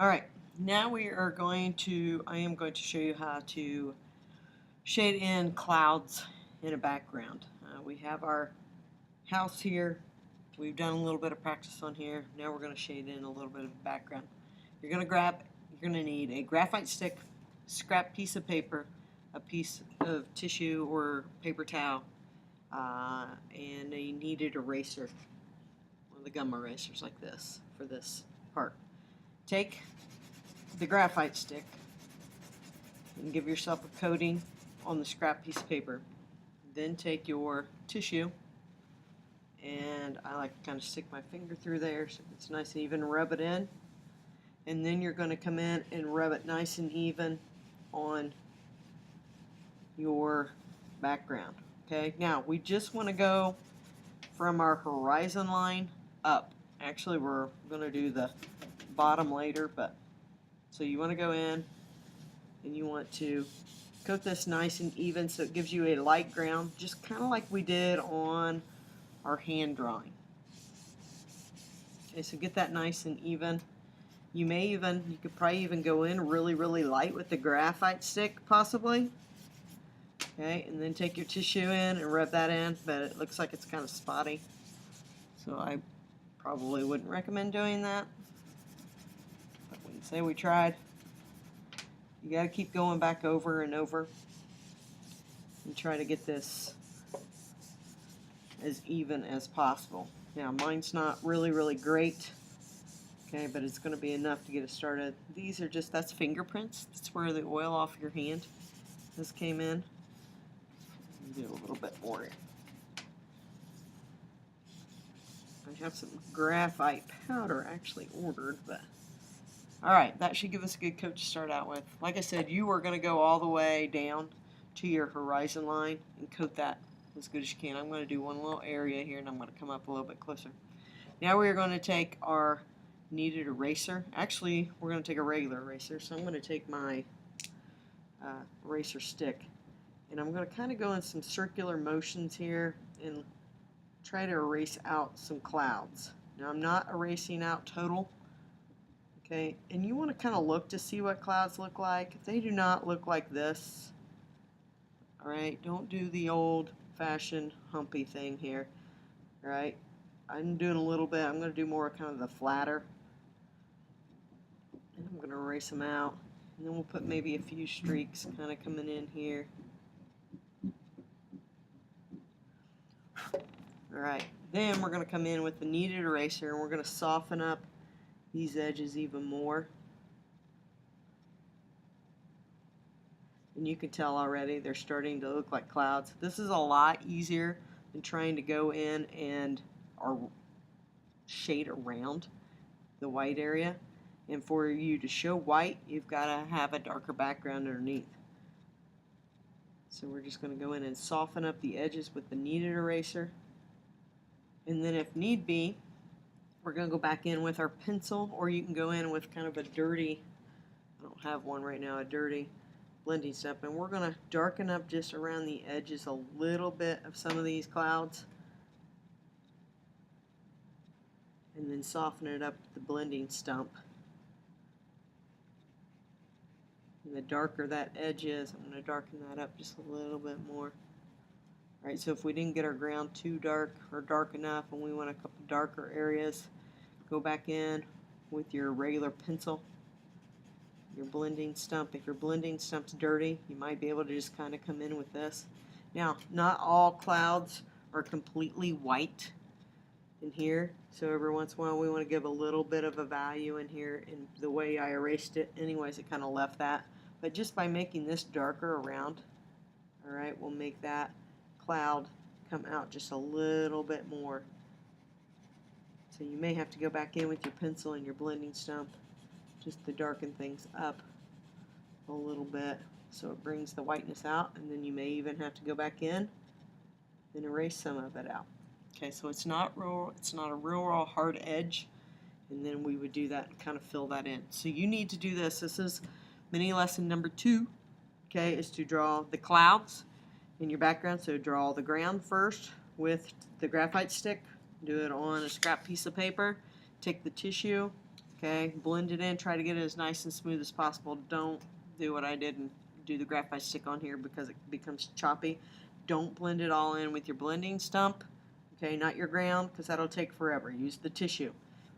Alright, now I am going to show you how to shade in clouds in a background. We have our house here. We've done a little bit of practice on here. Now we're going to shade in a little bit of background. You're going to need a graphite stick, scrap piece of paper, a piece of tissue or paper towel, and a kneaded eraser, one of the gum erasers like this for this part. Take the graphite stick and give yourself a coating on the scrap piece of paper. Then take your tissue, and I like to kind of stick my finger through there so it's nice and even, rub it in, and then you're going to come in and rub it nice and even on your background. Okay, now we just want to go from our horizon line up. Actually, we're going to do the bottom later, but so you want to go in and you want to coat this nice and even so it gives you a light ground, just kind of like we did on our hand drawing. Okay, so get that nice and even. You could probably even go in really, really light with the graphite stick, possibly. Okay, and then take your tissue in and rub that in, but it looks like it's kind of spotty, so I probably wouldn't recommend doing that. But we can say we tried. You got to keep going back over and over and try to get this as even as possible. Now, mine's not really, really great, okay, but it's going to be enough to get us started. These are that's fingerprints. That's where the oil off your hand this came in. Do a little bit more. I have some graphite powder actually ordered, but alright, that should give us a good coat to start out with. Like I said, you are going to go all the way down to your horizon line and coat that as good as you can. I'm going to do one little area here, and I'm going to come up a little bit closer. Now we are going to take our kneaded eraser. Actually, we're going to take a regular eraser, so I'm going to take my eraser stick, and I'm going to kind of go in some circular motions here and try to erase out some clouds. Now I'm not erasing out total. Okay, and you want to kind of look to see what clouds look like. If they do not look like this, alright, don't do the old-fashioned humpy thing here. Alright, I'm doing a little bit. I'm going to do more kind of the flatter. And I'm going to erase them out. And then we'll put maybe a few streaks kind of coming in here. Alright, then we're going to come in with the kneaded eraser, and we're going to soften up these edges even more. And you can tell already they're starting to look like clouds. This is a lot easier than trying to go in and shade around the white area. And for you to show white, you've got to have a darker background underneath. So we're just going to go in and soften up the edges with the kneaded eraser. And then if need be, we're going to go back in with our pencil, or you can go in with kind of a dirty, I don't have one right now, a dirty blending stuff, and we're going to darken up just around the edges a little bit of some of these clouds, and then soften it up with the blending stump. And the darker that edge is, I'm going to darken that up just a little bit more. Alright, so if we didn't get our ground too dark or dark enough and we want a couple darker areas, go back in with your regular pencil, your blending stump. If your blending stump's dirty, you might be able to just kind of come in with this. Now, not all clouds are completely white in here, so every once in a while we want to give a little bit of a value in here, and the way I erased it anyways, it kind of left that. But just by making this darker around, alright, we'll make that cloud come out just a little bit more. So you may have to go back in with your pencil and your blending stump just to darken things up a little bit so it brings the whiteness out, and then you may even have to go back in and erase some of it out. Okay, so it's not a real hard edge, and then we would do that and kind of fill that in. So you need to do this. This is mini lesson number 2, okay, is to draw the clouds in your background. So draw the ground first with the graphite stick. Do it on a scrap piece of paper. Take the tissue, Okay, blend it in, try to get it as nice and smooth as possible. Don't do what I did and do the graphite stick on here because it becomes choppy. Don't blend it all in with your blending stump, okay, not your ground, because that'll take forever. Use the tissue.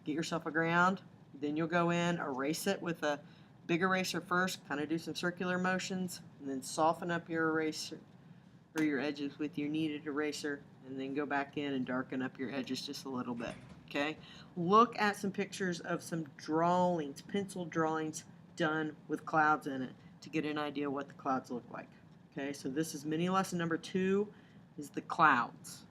Get yourself a ground, then you'll go in, erase it with a big eraser first, kind of do some circular motions, and then soften up your eraser or your edges with your kneaded eraser, and then go back in and darken up your edges just a little bit. Okay, look at some pictures of some drawings, pencil drawings done with clouds in it to get an idea what the clouds look like. Okay, so this is mini lesson number 2, is the clouds.